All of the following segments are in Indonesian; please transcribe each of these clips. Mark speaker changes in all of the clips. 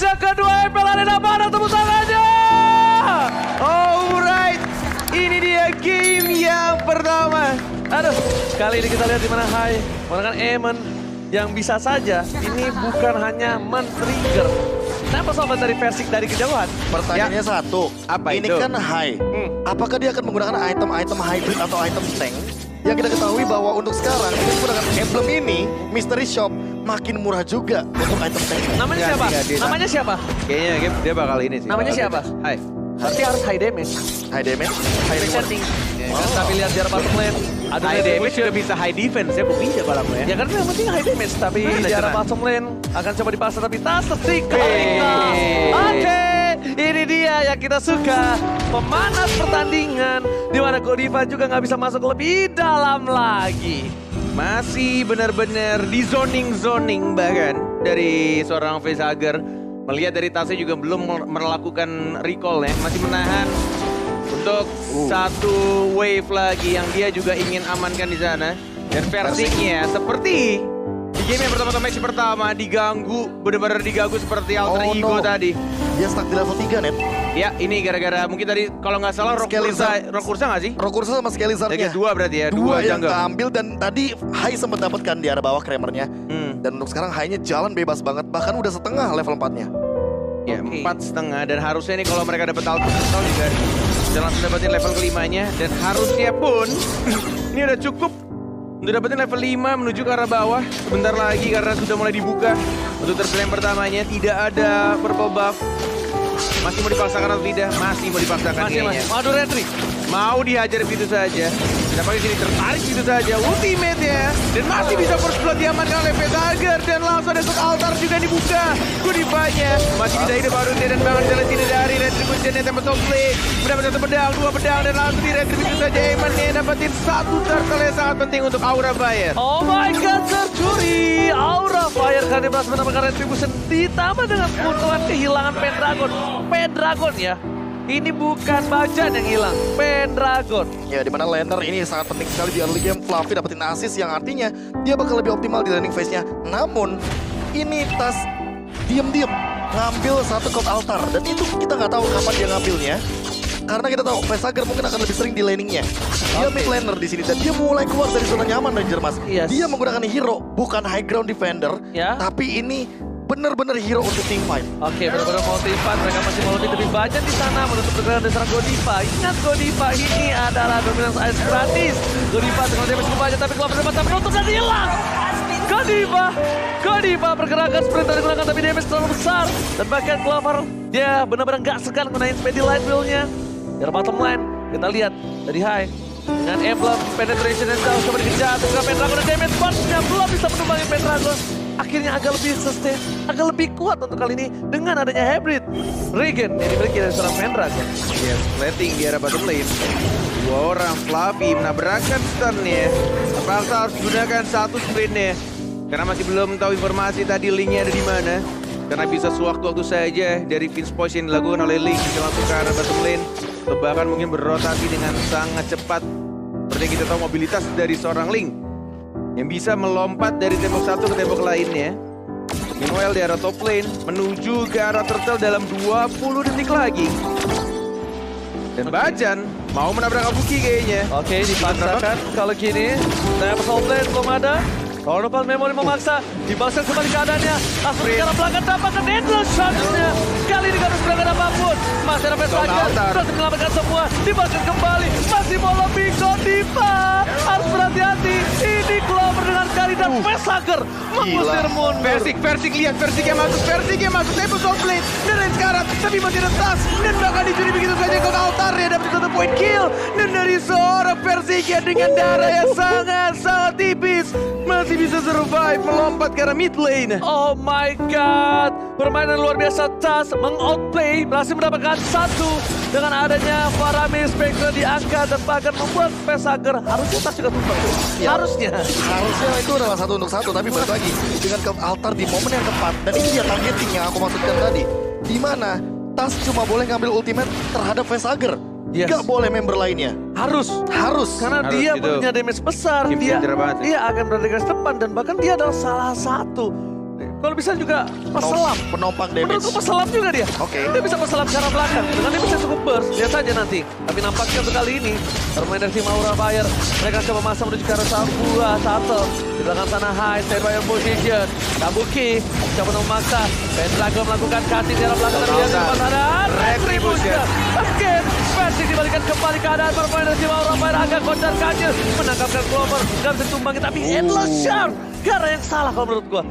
Speaker 1: yang kedua MPL Arena, mana tepuk tangannya?
Speaker 2: Alright, ini dia game yang pertama.
Speaker 1: Aduh, kali ini kita lihat di mana Hai menggunakan Eamon yang bisa saja ini bukan hanya men-trigger. Kenapa sobat dari Versik dari kejauhan?
Speaker 3: Pertanyaannya satu,
Speaker 2: Apa
Speaker 3: ini
Speaker 2: itu?
Speaker 3: kan high. Apakah dia akan menggunakan item-item hybrid atau item tank? Yang kita ketahui bahwa untuk sekarang, ini menggunakan emblem ini, Mystery Shop, makin murah juga untuk item tank.
Speaker 1: Namanya
Speaker 2: Enggak,
Speaker 1: siapa?
Speaker 2: enggak, dia-
Speaker 1: Namanya siapa?
Speaker 2: Kayaknya dia bakal ini sih.
Speaker 1: Namanya
Speaker 2: bakal
Speaker 1: siapa?
Speaker 2: damage. Hai.
Speaker 1: Berarti harus high damage.
Speaker 3: High damage, high
Speaker 1: High
Speaker 3: reward.
Speaker 1: setting. Kan tapi lihat jarak bottom lane. Aduh,
Speaker 2: High damage juga bisa high defense ya, kok bisa kalau aku ya.
Speaker 1: Ya kan yang penting high damage, tapi
Speaker 2: Mana
Speaker 1: jarak
Speaker 2: jarak?
Speaker 1: bottom lane akan coba dipaksa tapi tas tertinggal.
Speaker 2: Hey.
Speaker 1: Oke, ini dia yang kita suka. Pemanas pertandingan di mana Godiva juga nggak bisa masuk lebih dalam lagi.
Speaker 2: Masih benar-benar di zoning bahkan dari seorang Facehugger. Melihat dari Tasnya juga belum melakukan recall ya, masih menahan untuk satu wave lagi yang dia juga ingin amankan di sana. Dan Versiknya seperti di game yang pertama match pertama diganggu, benar-benar diganggu seperti alter
Speaker 3: Oh,
Speaker 2: ego
Speaker 3: no.
Speaker 2: tadi.
Speaker 3: Dia stuck di level 3, Net.
Speaker 2: Ya ini gara-gara mungkin tadi kalau nggak salah Rokursa nggak sih?
Speaker 3: Rokursa sama Skelizardnya.
Speaker 2: Yang kedua berarti ya,
Speaker 3: Dua yang
Speaker 2: jungle.
Speaker 3: keambil dan tadi high sempat dapatkan di arah bawah Kramernya. Dan untuk sekarang high-nya jalan bebas banget, bahkan udah setengah level 4-nya.
Speaker 2: Ya,
Speaker 1: Oke.
Speaker 2: 4,5 dan harusnya nih kalau mereka dapat alter juga dan langsung dapetin level kelimanya dan harusnya pun ini udah cukup untuk dapetin level 5 menuju ke arah bawah sebentar lagi karena sudah mulai dibuka untuk terserah yang pertamanya tidak ada purple buff. Masih mau dipaksakan atau tidak? Masih mau dipaksakan kayaknya.
Speaker 1: Waduh, Retri.
Speaker 2: Mau dihajar begitu saja. Nampaknya sini tertarik begitu saja. Ultimate-nya. Dan masih bisa first blood diamankan oleh Facehugger. Dan langsung ada satu altar juga dibuka. Godivanya masih bisa hidup harusnya. Dan bangun jalan sini dari Retribution yang tempat play. Mendapat satu pedang, dua pedang. Dan langsung di Retribution saja. Eamon-nya dapetin satu turtle yang sangat penting untuk Aura Fire.
Speaker 1: Oh my god, tercuri. Aura Fire kali berhasil mendapatkan retribution. Ditambah dengan keuntungan kehilangan Pendragon. Pendragon ya. Ini bukan Bajan yang hilang, Pendragon.
Speaker 3: Ya, dimana laner ini sangat penting sekali di early game. Fluffy dapetin assist yang artinya dia bakal lebih optimal di landing phase-nya. Namun, ini Tas diem-diem ngambil satu cold altar. Dan itu kita nggak tahu kapan dia ngambilnya. Karena kita tahu Facehugger mungkin akan lebih sering di laning-nya. Dia mid laner di sini dan dia mulai keluar dari zona nyaman Ranger Mas.
Speaker 1: Yes.
Speaker 3: Dia menggunakan hero, bukan high ground defender.
Speaker 1: Ya.
Speaker 3: Tapi ini benar-benar hero untuk team fight.
Speaker 1: Oke, benar-benar mau timpan. Mereka masih mau lebih Bajan di sana menutup pergerakan dasar Godiva. Ingat Godiva ini adalah dominance ice gratis. Godiva dengan damage ke Bajan tapi Clover dapat menutup dan hilang. Godiva pergerakan sprint tadi digunakan tapi damage terlalu besar. Dan bahkan Clover dia benar-benar nggak segan gunain Speedy Light Wheel-nya. Dari bottom line, kita lihat dari high. Dengan emblem, penetration dan jauh coba dikejar. Dengan Pendragon dan damage burst-nya belum bisa menumbangi Pendragon. Akhirnya agak lebih sustain, agak lebih kuat untuk kali ini dengan adanya hybrid. Regen yang dimiliki dari seorang Pendragon.
Speaker 2: Yes, plating di arah bottom lane. Dua orang Fluffy menabrakkan stun-nya. Apakah harus gunakan satu sprint-nya? Karena masih belum tahu informasi tadi Link-nya ada di mana. Karena bisa sewaktu-waktu saja dari Vince Poise yang dilakukan oleh Link bisa langsung ke arah bottom lane. Atau bahkan mungkin berrotasi dengan sangat cepat. Seperti yang kita tahu mobilitas dari seorang Link yang bisa melompat dari tembok satu ke tembok lainnya. Meanwhile di arah top lane menuju ke arah turtle dalam 20 detik lagi. Dan Bajan mau menabrak Kabuki kayaknya.
Speaker 1: Oke, dipaksakan kalau gini. Saya pesawat plane belum ada. Kalau Nopal Memory memaksa, dipaksakan kembali keadaannya. Langsung ke arah belakang dapatkan Endless Shots-nya. Kali ini gak harus berangkat apapun. Masih ada Facehugger, berhasil menyelamatkan semua. Dipaksakan kembali, masih mau lebih Godiva. Harus berhati-hati. Ini Clover dengan kali dan Facehugger mengusir mundur.
Speaker 2: Versik lihat, Versik yang masuk, saya pesawat plane. Dan lain sekarang, tapi masih ada tas. Dan bakal dicuri begitu saja ke altarnya. Dapat satu point kill. Dan dari seorang Versik yang dengan darah yang sangat tipis. Masih bisa survive melompat ke arah mid lane.
Speaker 1: Oh my god, permainan luar biasa. Tas mengoutplay, berhasil mendapatkan satu dengan adanya Faramis Spectre diangkat dan bahkan membuat Facehugger harusnya Tas juga tumbang.
Speaker 3: Ya.
Speaker 1: Harusnya.
Speaker 3: Harusnya itu adalah 1 untuk 1, tapi balik lagi dengan ke altar di momen yang tepat. Dan ini dia targeting yang aku maksudkan tadi. Di mana Tas cuma boleh ngambil ultimate terhadap Facehugger.
Speaker 1: Yes.
Speaker 3: Gak boleh member lainnya.
Speaker 1: Harus. Karena
Speaker 2: Harus
Speaker 1: dia
Speaker 2: gitu.
Speaker 1: punya damage besar,
Speaker 2: Game
Speaker 1: dia
Speaker 2: changer banget.
Speaker 1: akan berada di garis depan dan bahkan dia adalah salah satu Kalau bisa juga peselam.
Speaker 3: Penompang
Speaker 1: Menurutku
Speaker 3: damage.
Speaker 1: peselam juga dia.
Speaker 3: Oke.
Speaker 1: Dia bisa peselam ke arah belakang. Dengan dia bisa cukup burst. Lihat saja nanti. Tapi nampaknya untuk kali ini bermain dari tim Aura Fire. Mereka coba masuk menuju ke arah sebuah shuttle. Di belakang sana high, stand by your position. Kabuki coba memaksa. Pendragon melakukan cutting di arah belakang. Tapi dia di sana. Retribution. Again. Persik dibalikan kembali keadaan bermain dari tim Aura Fire. Agak kocar kacir. Menangkapkan Clover. Dan bisa ditumbangi. Tapi Endless Shark. Gara yang salah kalau menurut gua.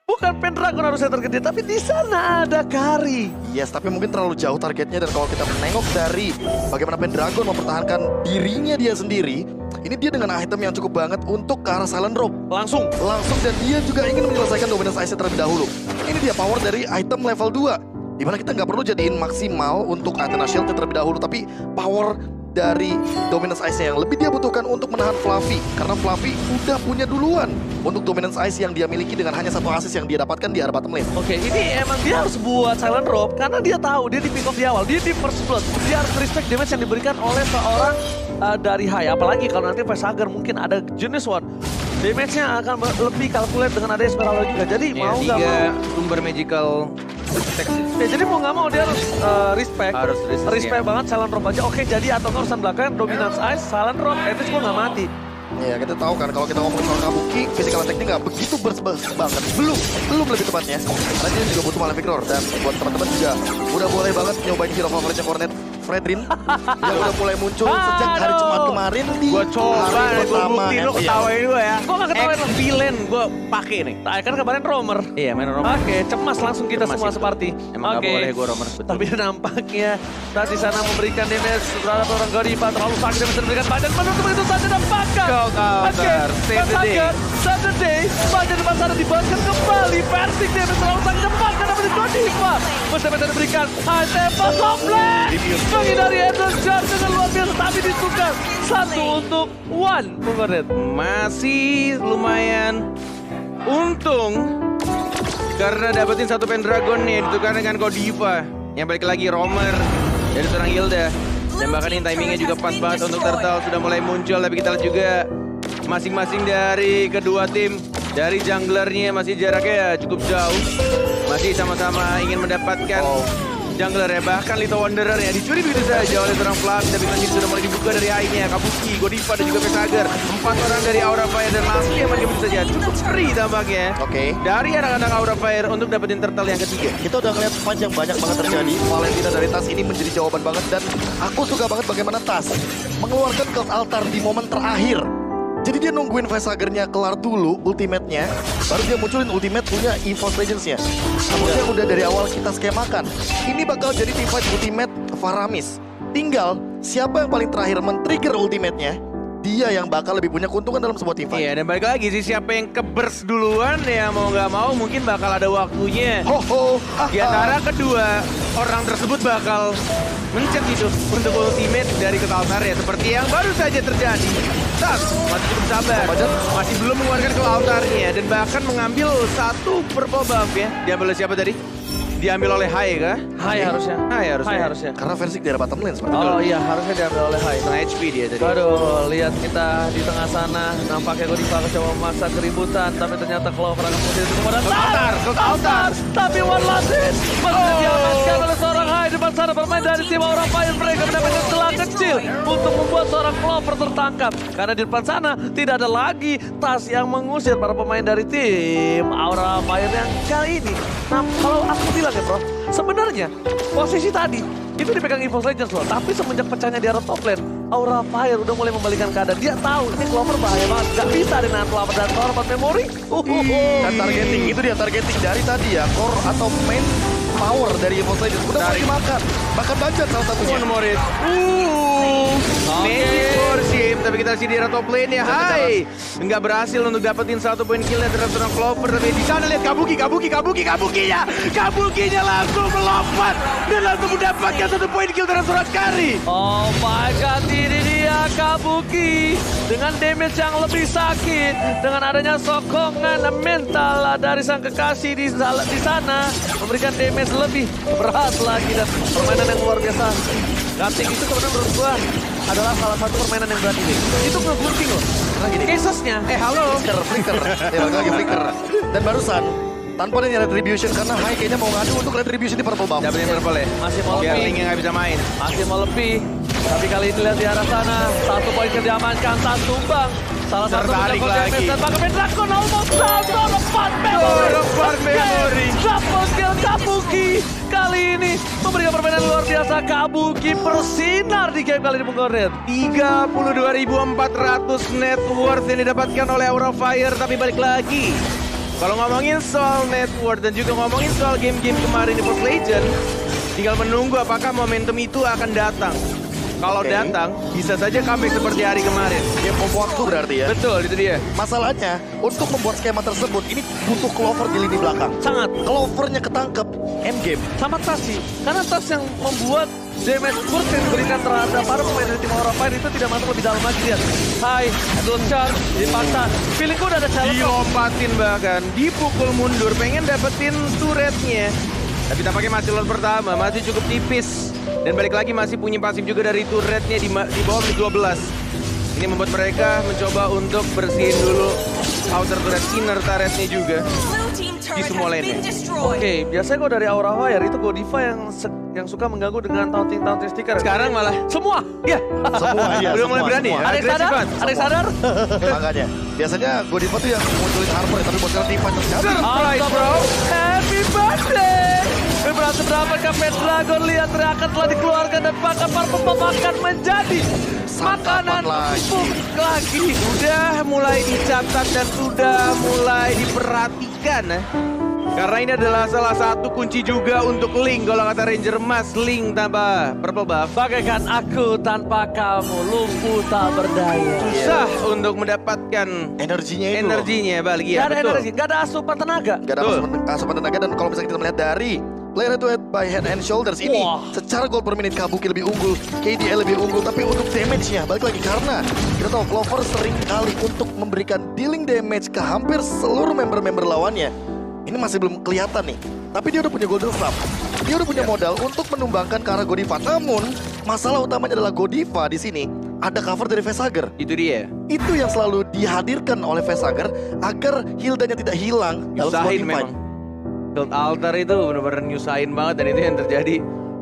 Speaker 1: Bukan Pendragon harusnya tergede, tapi di sana ada Kari.
Speaker 3: Yes, tapi mungkin terlalu jauh targetnya. Dan kalau kita menengok dari bagaimana Pendragon mempertahankan dirinya dia sendiri, ini dia dengan item yang cukup banget untuk ke arah Silent Rope.
Speaker 1: Langsung.
Speaker 3: Dan dia juga ingin menyelesaikan dominance ice terlebih dahulu. Ini dia power dari item level 2. Dimana kita nggak perlu jadiin maksimal untuk Athena Shield terlebih dahulu, tapi power dari dominance ice yang lebih dia butuhkan untuk menahan Fluffy. Karena Fluffy udah punya duluan untuk dominance ice yang dia miliki dengan hanya satu assist yang dia dapatkan di arah bottom lane.
Speaker 1: Oke, ini emang dia harus buat Silent Rope karena dia tahu dia di pick off di awal, dia di first blood. Dia harus respect damage yang diberikan oleh seorang dari high. Apalagi kalau nanti Vesager mungkin ada Genius One. Damage-nya akan lebih kalkulat dengan ada Esmeralda juga. Jadi
Speaker 2: Ya,
Speaker 1: mau nggak
Speaker 2: 3
Speaker 1: mau.
Speaker 2: sumber magical text.
Speaker 1: Ya, jadi mau nggak mau dia harus respect.
Speaker 2: Harus respect, ya.
Speaker 1: banget Silent Rope aja. Oke, jadi atau nggak urusan belakang Dominance Ice, Silent Rope, at least gue nggak mati.
Speaker 3: Ya, kita tahu kan kalau kita ngomongin soal Kabuki, physical attack-nya nggak begitu banget. Belum lebih tepatnya. Karena dia juga butuh Malefic Roar. Dan buat teman-teman juga udah boleh banget nyobain hero favoritnya Cornet, Fredrin. Yang udah mulai muncul sejak hari Jumat kemarin di
Speaker 2: Gua coba,
Speaker 3: hari
Speaker 2: gue
Speaker 3: pertama
Speaker 2: buktiin lu
Speaker 3: MPL.
Speaker 2: ketawain gue ya.
Speaker 1: Gue nggak ketawain lo.
Speaker 2: Villain gue pakai nih.
Speaker 1: Nah, kan kemarin Romer.
Speaker 2: Iya, main Romer.
Speaker 1: Oke, cemas langsung kita
Speaker 2: Cemas
Speaker 1: semua
Speaker 2: itu.
Speaker 1: seperti.
Speaker 2: Emang nggak boleh gue Romer. Betul.
Speaker 1: Tapi nampaknya saat di sana memberikan damage terhadap orang Godiva terlalu sakit dan bisa diberikan badan menutup itu saja dan bakar.
Speaker 2: Go counter, save the day.
Speaker 1: Save the day. Badan depan sana dibalaskan kembali. Persik damage terlalu sakit dan bakar dapat Godiva. Bisa diberikan high tempo softland. Menghindari Endless Shark dengan luar biasa tapi ditukar. Satu untuk one. Bung
Speaker 2: Masih lumayan untung karena dapetin satu Pendragon nih ditukar dengan Godiva. Yang balik lagi Romer dari seorang Hilda. Dan bahkan ini timingnya juga pas banget untuk Turtle sudah mulai muncul. Tapi kita lihat juga masing-masing dari kedua tim. Dari junglernya masih jaraknya ya cukup jauh. Masih sama-sama ingin mendapatkan jungler ya. Bahkan Little Wanderer ya dicuri begitu saja oleh seorang Fluffy. Tapi nanti sudah mulai dibuka dari AI-nya. Kabuki, Godiva dan juga Vesager. 4 orang dari Aura Fire dan Lashley yang begitu saja. Cukup free tampaknya.
Speaker 3: Oke.
Speaker 2: Dari anak-anak Aura Fire untuk dapetin Turtle yang ketiga.
Speaker 3: Kita udah ngeliat fight yang banyak banget terjadi. Valentina dari Tas ini menjadi jawaban banget. Dan aku suka banget bagaimana Tas mengeluarkan Cult Altar di momen terakhir. Jadi dia nungguin Vesagernya kelar dulu ultimate-nya, baru dia munculin ultimate punya EVOS Legends-nya. Maksudnya udah dari awal kita skemakan. Ini bakal jadi team fight ultimate Faramis. Tinggal siapa yang paling terakhir men-trigger ultimate-nya, dia yang bakal lebih punya keuntungan dalam sebuah team fight.
Speaker 2: Iya, dan balik lagi sih siapa yang keburst duluan ya mau nggak mau mungkin bakal ada waktunya.
Speaker 3: Ho-ho!
Speaker 2: Di antara kedua orang tersebut bakal mencet itu untuk ultimate dari Cult Altar ya seperti yang baru saja terjadi. Tas masih cukup sabar, masih belum mengeluarkan Cult Altarnya dan bahkan mengambil satu purple buff ya. Diambil oleh siapa tadi? Diambil oleh Hai kah?
Speaker 1: Hai harusnya.
Speaker 2: Hai harusnya.
Speaker 1: Hai harusnya.
Speaker 3: Karena Versik di bottom lane seperti itu.
Speaker 1: Oh iya, harusnya diambil oleh Hai.
Speaker 2: Setengah HP dia tadi.
Speaker 1: Waduh, lihat kita di tengah sana. Nampaknya Godiva coba memaksa keributan. Tapi ternyata Clover akan putih itu kepada
Speaker 2: Cult Altar.
Speaker 1: Tapi one last hit. Masih diamankan oleh seorang Hai. Depan sana bermain dari tim Aura Fire. Mereka mendapatkan celah kecil untuk membuat seorang Clover tertangkap. Karena di depan sana tidak ada lagi Tas yang mengusir para pemain dari tim Aura Fire yang kali ini. Nah, kalau aku bilang ya bro, sebenarnya posisi tadi itu dipegang EVOS Legends loh. Tapi semenjak pecahnya di arah top lane, Aura Fire udah mulai membalikan keadaan. Dia tahu ini Clover bahaya banget. Gak bisa dengan Clover dan Torment Memory.
Speaker 3: Dan targeting, itu dia targeting dari tadi ya. Core atau main power dari EVOS Legends. Udah mulai dimakan. Bahkan Banjat salah satunya.
Speaker 2: One more hit. Magic Worship, tapi kita sih di arah top lane ya. Hai, nggak berhasil untuk dapetin satu poin kill dari seorang Clover. Tapi di sana lihat Kabukinya langsung melompat dan langsung mendapatkan satu poin kill dari seorang Kari.
Speaker 1: Oh my god, ini dia Kabuki dengan damage yang lebih sakit, dengan adanya sokongan mental dari sang kekasih di sana memberikan damage lebih berat lagi dan permainan yang luar biasa. Gating itu sebenarnya menurut gua adalah salah satu permainan yang berani. Itu nge-burping loh. Nah gini casesnya.
Speaker 2: Halo.
Speaker 3: Flicker. Ya, balik lagi flicker. Dan barusan tanpa ada retribution karena Hai kayaknya mau ngadu untuk retribution di purple buff.
Speaker 2: Dapetin purple ya.
Speaker 1: Masih mau
Speaker 2: Biar
Speaker 1: lebih.
Speaker 2: Link nggak bisa main.
Speaker 1: Masih mau lebih. Tapi kali ini lihat di arah sana. 1 poin diamankan, tas tumbang. Salah satu
Speaker 2: Terbalik
Speaker 1: mendapat
Speaker 2: lagi.
Speaker 1: damage dan bahkan Dragon almost down. Lepas memory.
Speaker 2: Lepas memory.
Speaker 1: Double kill Kabuki. Kali ini memberikan permainan luar biasa. Kabuki bersinar di game kali ini Bung Goret.
Speaker 2: 32.400 net worth yang didapatkan oleh Aura Fire. Tapi balik lagi, kalau ngomongin soal net worth dan juga ngomongin soal game-game kemarin di Post Legend, tinggal menunggu apakah momentum itu akan datang. Kalau
Speaker 3: Oke.
Speaker 2: datang, bisa saja comeback seperti hari kemarin.
Speaker 3: Game of waktu berarti ya.
Speaker 2: Betul, itu dia.
Speaker 3: Masalahnya, untuk membuat skema tersebut, ini butuh Clover di lini belakang.
Speaker 1: Sangat.
Speaker 3: Clovernya ketangkep, endgame.
Speaker 1: Sama tas sih. Karena tas yang membuat damage burst yang diberikan terhadap para pemain dari tim Aura Fire itu tidak masuk lebih dalam lagi. Lihat. Hai, Edward Chan, dipaksa. Feelingku udah ada challenge.
Speaker 2: Dilompatin bahkan, dipukul mundur, pengen dapetin turretnya. Tapi tampaknya masih lord pertama, masih cukup tipis. Dan balik lagi masih punya pasif juga dari turretnya di bawah menit 12. Ini membuat mereka mencoba untuk bersihin dulu outer turret, inner turretnya juga.
Speaker 4: Di semua lane.
Speaker 1: Oke, biasanya kok dari Aura Fire itu Godiva yang suka mengganggu dengan taunting sticker.
Speaker 2: Sekarang malah
Speaker 1: Semua.
Speaker 2: ya,
Speaker 3: Semua, iya.
Speaker 2: udah mulai
Speaker 3: semua,
Speaker 2: berani
Speaker 3: semua.
Speaker 2: ya.
Speaker 1: Ada yang sadar?
Speaker 2: Agresifan.
Speaker 1: Ada yang sadar?
Speaker 3: Makanya, biasanya Godiva tuh yang munculin armor ya, tapi buat sekarang Tifa terjadi.
Speaker 2: Surprise, bro.
Speaker 1: Happy birthday! Berhasil mendapatkan Pendragon, lihat teriakan telah dikeluarkan dan bahkan parfum akan menjadi makanan
Speaker 3: lagi.
Speaker 1: empuk lagi.
Speaker 2: Sudah mulai dicatat dan sudah mulai diperhatikan. Karena ini adalah salah satu kunci juga untuk Link. Kalau kata Ranger Mas, Link tanpa purple buff
Speaker 1: Bagaikan aku tanpa kamu, lumpuh tak berdaya.
Speaker 2: susah untuk mendapatkan
Speaker 3: Energinya itu.
Speaker 2: energinya balik
Speaker 1: Gak
Speaker 2: ya,
Speaker 1: ada
Speaker 2: betul.
Speaker 1: energi, gak ada asupan tenaga.
Speaker 3: Gak ada
Speaker 2: Betul.
Speaker 3: asupan tenaga dan kalau misalnya kita melihat dari player head to head by head and shoulders ini
Speaker 1: Wah.
Speaker 3: secara gold per minute Kabuki lebih unggul, KDA lebih unggul, tapi untuk damage-nya balik lagi karena kita tahu Clover sering kali untuk memberikan dealing damage ke hampir seluruh member-member lawannya. Ini masih belum kelihatan nih, tapi dia udah punya golden staff. Dia udah punya modal untuk menumbangkan ke arah Godiva. Namun masalah utamanya adalah Godiva di sini ada cover dari Vesager.
Speaker 2: Itu dia.
Speaker 3: Itu yang selalu dihadirkan oleh Vesager agar Hildanya tidak hilang dalam sebuah
Speaker 2: Nyusahin
Speaker 3: team fight.
Speaker 2: memang. Build altar itu benar-benar nyusahin banget dan itu yang terjadi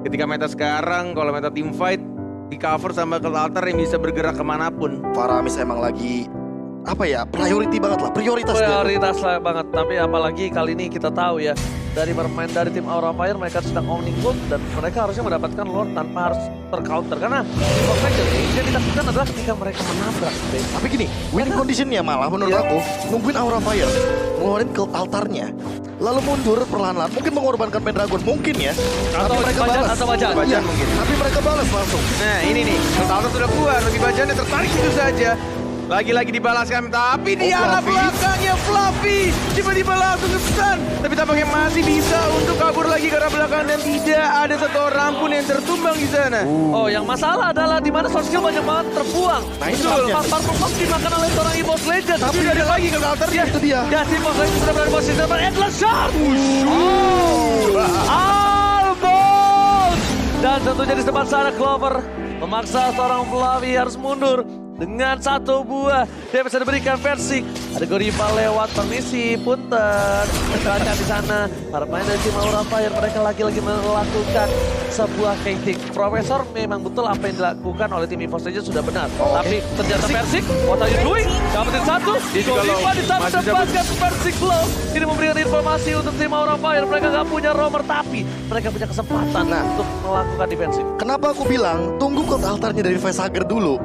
Speaker 2: ketika meta sekarang. Kalau meta team fight di cover sama build altar yang bisa bergerak kemanapun.
Speaker 3: Faramis emang lagi apa ya, priority banget lah, prioritas dia.
Speaker 1: Prioritas lah banget, tapi apalagi kali ini kita tahu ya dari bermain dari tim Aura Fire mereka sedang owning gold dan mereka harusnya mendapatkan lord tanpa harus tercounter karena League of Legends yang ditakutkan adalah ketika mereka menabrak base.
Speaker 3: Tapi gini, winning conditionnya malah menurut
Speaker 1: Iya.
Speaker 3: aku nungguin Aura Fire, ngeluarin ke altarnya, lalu mundur perlahan-lahan, mungkin mengorbankan Pendragon, mungkin ya.
Speaker 1: Atau
Speaker 3: tapi mereka
Speaker 1: Bajan,
Speaker 3: balas.
Speaker 1: atau Bajan.
Speaker 3: Iya,
Speaker 2: mungkin.
Speaker 3: tapi mereka balas langsung.
Speaker 2: Nah ini nih, build altar sudah keluar. Bagi bajannya tertarik itu saja. Lagi-lagi dibalaskan, tapi di arah
Speaker 3: Fluffy.
Speaker 2: belakangnya Fluffy tiba-tiba langsung ke-stun. Tapi tampaknya masih bisa untuk kabur lagi ke arah belakang dan tidak ada satu orang pun yang tertumbang di sana.
Speaker 1: Oh, yang masalah adalah di mana source skill banyak banget terbuang.
Speaker 3: Nah, ini
Speaker 1: Betul,
Speaker 3: masalahnya.
Speaker 1: Parfum Fox dimakan oleh seorang EVOS Legend.
Speaker 3: Tapi
Speaker 1: Sudah
Speaker 3: ada lagi ke altarnya, itu dia.
Speaker 1: Ya, si EVOS Legend sudah berada di posisi depan. Endless Shard! Almost! Dan tentunya di depan sana Clover memaksa seorang Fluffy harus mundur. Dengan satu buah, dia bisa diberikan versi. Ada Godiva lewat, permisi, punten. Baca di sana, para pemain dari tim Aura Fire, mereka lagi-lagi melakukan sebuah fading. Profesor memang betul apa yang dilakukan oleh tim EVOS Legends sudah benar. Tapi ternyata Persik, what are you doing? Dapetin satu,
Speaker 2: Dia juga
Speaker 1: Godiva
Speaker 2: low.
Speaker 1: di sana
Speaker 2: Masih
Speaker 1: mendapatkan Persik low. Ini memberikan informasi untuk tim Aura Fire. Mereka nggak punya roamer, tapi mereka punya kesempatan untuk melakukan defensif.
Speaker 3: Kenapa aku bilang tunggu cold altarnya dari Vesager dulu,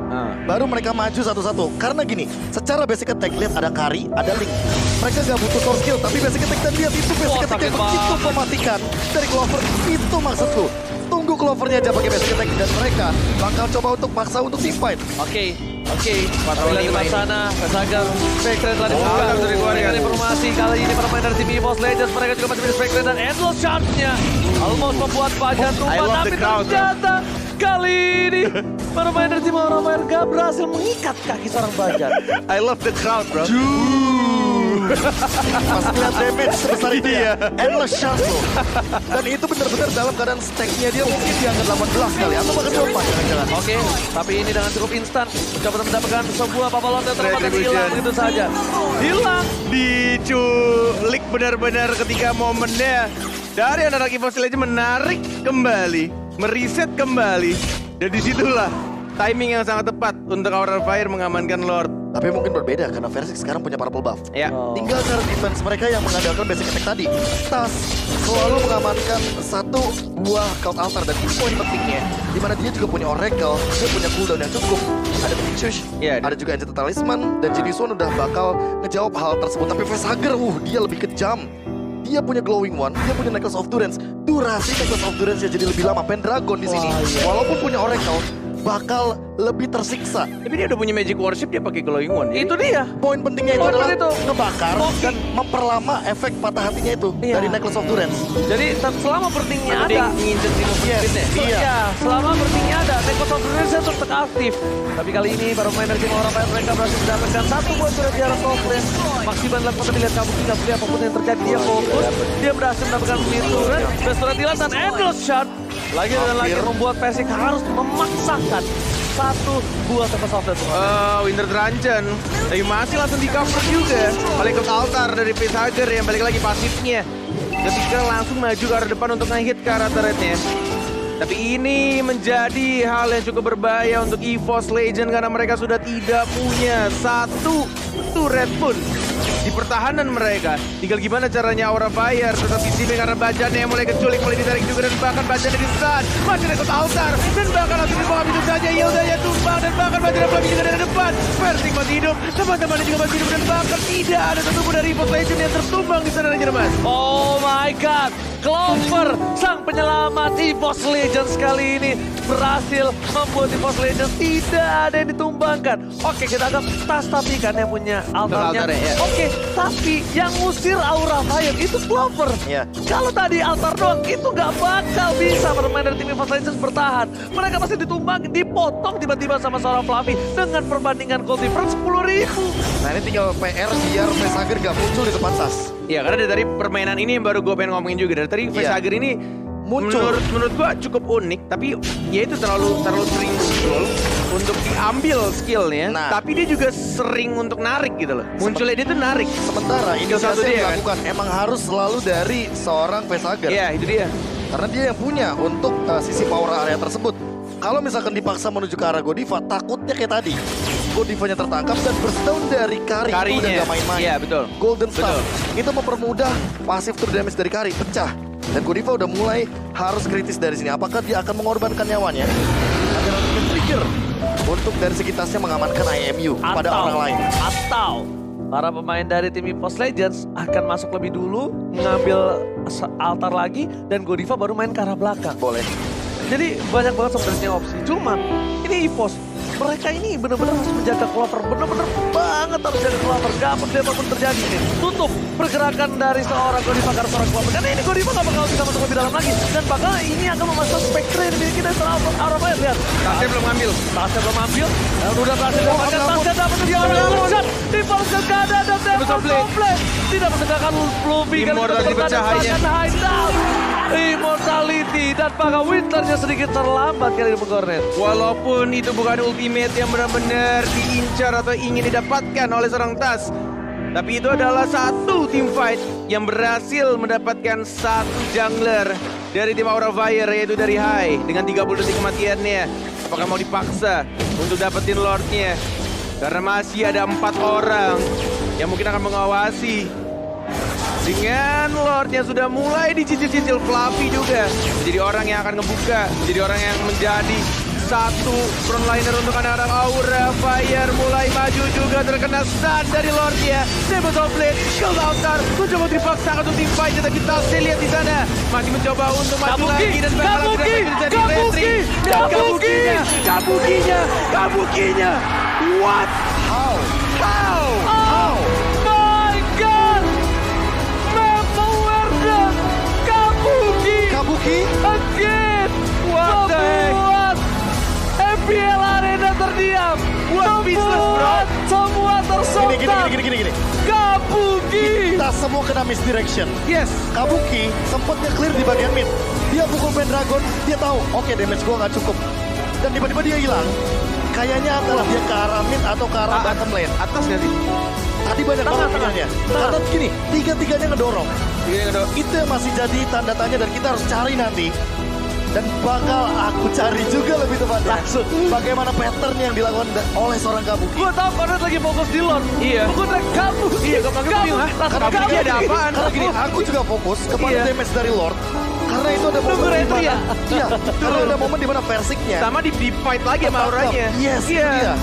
Speaker 3: baru mereka maju satu-satu. Karena gini, secara basic attack lihat ada Kari, ada Link. Mereka gak butuh core skill, tapi basic attack dan lihat itu basic
Speaker 1: Wah,
Speaker 3: attack
Speaker 1: sakit
Speaker 3: yang begitu
Speaker 1: banget.
Speaker 3: mematikan dari Clover. Itu maksudku. Tunggu Clovernya aja pakai basic attack dan mereka bakal coba untuk paksa untuk team fight.
Speaker 1: Oke.
Speaker 2: Patroli
Speaker 1: Tapi di
Speaker 2: main.
Speaker 1: sana, Vesager, Spectre telah dibuka.
Speaker 2: harus dikeluarkan.
Speaker 1: Dengan informasi kali ini permainan dari tim EVOS Legends, mereka juga masih punya Spectre dan Endless Charge-nya. Almost membuat Bajan
Speaker 2: I
Speaker 1: tumpah,
Speaker 2: love
Speaker 1: tapi
Speaker 2: the crowd, bro.
Speaker 1: ternyata kali ini permainan dari tim Aura Fire gak berhasil mengikat kaki seorang Bajan.
Speaker 2: I love the crowd, bro.
Speaker 3: Pas ngeliat damage sebesar itu ya. Endless chance loh. Dan itu benar-benar dalam keadaan stacknya dia mungkin di angka 18 kali. Atau bahkan 24 jangan-jangan.
Speaker 1: Oke, tapi ini dengan cukup instan. Mencoba mendapatkan sebuah papalon yang terlepas hilang gitu saja. Hilang.
Speaker 2: Diculik benar-benar ketika momennya dari anak EVOS Legends menarik kembali, meriset kembali. Dan disitulah timing yang sangat tepat untuk Aura Fire mengamankan Lord.
Speaker 3: Tapi mungkin berbeda karena Versi sekarang punya purple buff.
Speaker 2: Ya.
Speaker 3: Tinggal cara defense mereka yang mengandalkan basic attack tadi. Tas selalu mengamankan satu buah count altar dan ini poin pentingnya. Dimana dia juga punya Oracle, dia punya cooldown yang cukup. Ada Pictures, ada juga Enchanted Talisman, dan Jinisuan udah bakal ngejawab hal tersebut. Tapi Facehugger, dia lebih kejam. Dia punya Glowing One, dia punya Necklace of Durance. Durasi Necklace of Durance ya jadi lebih lama. Pendragon di sini, walaupun punya Oracle, bakal lebih tersiksa.
Speaker 2: Tapi dia udah punya Magic Worship, dia pakai Glowing One.
Speaker 1: Itu dia.
Speaker 3: Poin pentingnya itu
Speaker 1: Poin
Speaker 3: adalah
Speaker 1: itu.
Speaker 3: ngebakar dan memperlama efek patah hatinya itu dari Necklace of Durance.
Speaker 1: Jadi selama bertingnya ada,
Speaker 2: ngincer di movement-nya.
Speaker 1: iya, selama bertingnya ada, Necklace of Durance tetap aktif. Tapi kali ini para pemain dari tim Aura Fire mereka berhasil mendapatkan satu buah surat di arah top lane. Maksimal dalam mata melihat kamu tidak boleh apapun yang terjadi, dia fokus, dia berhasil mendapatkan turret, dan surat hilang dan endless shot. Lagi dan lagi membuat Persik harus memaksakan satu buah Tempest of Death.
Speaker 2: Winter Drungeon. Tapi masih langsung di cover juga. Balik ke altar dari Facehugger yang balik lagi pasifnya. Ketika langsung maju ke arah depan untuk nge-hit ke arah turretnya. Tapi ini menjadi hal yang cukup berbahaya untuk EVOS Legends karena mereka sudah tidak punya satu turret pun di pertahanan mereka. Tinggal gimana caranya Aura Fire tetap di sini karena bajannya yang mulai keculik, mulai ditarik juga dan bahkan bajannya disan. Masih ikut altar dan bahkan langsung dibawa itu saja. Yildanya tumbang dan bahkan bajannya Flavi juga dari depan. Persik masih hidup, teman-temannya juga masih hidup dan bahkan tidak ada satupun dari EVOS Legends yang tertumbang di sana Mas.
Speaker 1: Oh my god, Clover, sang penyelamat EVOS Legends kali ini berhasil membuat EVOS Legends tidak ada yang ditumbangkan. Oke, kita anggap Tas tapi kan yang punya altarnya. Oke, tapi yang ngusir Aura Fire itu Clover. Kalau tadi altar doang, itu gak bakal bisa bermain dari tim EVOS Legends bertahan. Mereka pasti ditumbangin, dipotong tiba-tiba sama seorang Flavi dengan perbandingan gold difference 10.000.
Speaker 3: Nah ini tinggal PR biar Facehugger gak muncul di depan Tas.
Speaker 2: Ya karena dari permainan ini yang baru gue pengen ngomongin juga. Dari tadi Facehugger ini muncul. Menurut gue cukup unik, tapi ya itu terlalu sering muncul untuk diambil skillnya. Tapi dia juga sering untuk narik gitu loh. Munculnya dia tuh narik.
Speaker 3: Sementara inisiasi yang dilakukan emang harus selalu dari seorang Facehugger.
Speaker 2: Iya itu dia.
Speaker 3: Karena dia yang punya untuk sisi power area tersebut. Kalau misalkan dipaksa menuju ke arah Godiva, takutnya kayak tadi. Godivanya tertangkap dan burstdown dari Kari itu udah gak main-main.
Speaker 2: Iya betul.
Speaker 3: Golden Staff itu mempermudah pasif true damage dari Kari, pecah. Dan Godiva udah mulai harus kritis dari sini. Apakah dia akan mengorbankan nyawanya agar trigger untuk dari segi tasnya mengamankan IMU pada orang lain?
Speaker 1: Atau para pemain dari tim EVOS Legends akan masuk lebih dulu, ngambil altar lagi, dan Godiva baru main ke arah belakang.
Speaker 3: Boleh.
Speaker 1: Jadi banyak banget sebenarnya opsi. Cuman ini EVOS, mereka ini benar-benar harus menjaga Clover. Benar-benar banget harus jaga Clover. Gak apapun terjadi nih. Tutup pergerakan dari seorang Godiva karena seorang Clover. Karena ini Godiva gak bakal bisa masuk lebih dalam lagi. Dan bakal ini akan memasang Spectre yang dimiliki dari seorang Aura Fire. Lihat.
Speaker 2: Tasnya belum ngambil.
Speaker 1: Tasnya belum ambil. Dan udah berhasil dapatkan tasnya dapat di orang shot. Dibalaskan ke ada dan Tempest of Blade. Tidak menegakkan Fluffy.
Speaker 2: Immortality bercahaya.
Speaker 1: Immortality dan bahkan Winternya sedikit terlambat kali ini Gornet.
Speaker 2: Walaupun itu bukan ultimate yang benar-benar diincar atau ingin didapatkan oleh seorang Tas. Tapi itu adalah satu team fight yang berhasil mendapatkan satu jungler dari tim Aura Fire yaitu dari Hai dengan 30 detik kematiannya. Apakah mau dipaksa untuk dapetin Lordnya? Karena masih ada 4 orang yang mungkin akan mengawasi. Dengan Lordnya sudah mulai dicicil-cicil, Flavi juga menjadi orang yang akan ngebuka, menjadi orang yang menjadi satu frontliner untuk anak-anak Aura Fire. Mulai maju juga, terkena stun dari Lordnya. Tempest of Blade, Gold Altar, mencoba dipaksakan untuk tim fight, tetapi Tasnya lihat di sana masih mencoba untuk maju lagi dan bakal tidak terjadi retri. Dan kabukinya. What? How?
Speaker 3: Kabuki?
Speaker 1: Again! What the heck? FPL Arena terdiam. What business, bro? Semua tersohor.
Speaker 3: Gini.
Speaker 1: Kabuki.
Speaker 3: Kita semua kena misdirection.
Speaker 2: Yes.
Speaker 3: Kabuki sempat nge-clear di bagian mid. Dia pukul Pendragon, dia tahu, oke damage gua nggak cukup. Dan tiba-tiba dia hilang. Kayaknya antara dia ke arah mid atau ke arah bottom lane.
Speaker 2: Atas nggak sih?
Speaker 3: Tadi banyak banget pilihannya. Karena gini, tiga-tiganya ngedorong.
Speaker 2: Tiga-tiganya
Speaker 3: Itu yang masih jadi tanda tanya dan kita harus cari nanti. Dan bakal aku cari juga lebih tepatnya.
Speaker 1: Langsung.
Speaker 3: Bagaimana pattern yang dilakukan oleh seorang Kabuki.
Speaker 1: Gue tahu Cornet lagi fokus di Lord.
Speaker 2: Iya.
Speaker 1: Gue track Kabuki.
Speaker 2: Iya, Kabuki bingung, hah?
Speaker 1: Langsung
Speaker 3: Karena
Speaker 1: Kabuki.
Speaker 2: ada apaan?
Speaker 3: Karena gini, aku juga fokus kepada
Speaker 2: Iya.
Speaker 3: damage dari Lord. Karena itu ada
Speaker 1: Nunggu
Speaker 3: momen di
Speaker 1: retri
Speaker 3: mana,
Speaker 1: ya?
Speaker 3: iya, karena ada momen di mana Versiknya
Speaker 2: Sama di fight lagi sama auranya.
Speaker 3: Yes, itu
Speaker 2: Iya.
Speaker 3: dia.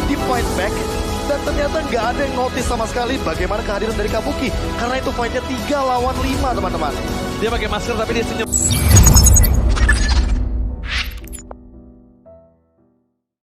Speaker 3: Di fight back. Dan ternyata nggak ada yang notice sama sekali bagaimana kehadiran dari Kabuki. Karena itu fightnya 3 lawan 5 teman-teman.
Speaker 1: Dia pakai masker tapi dia senyum.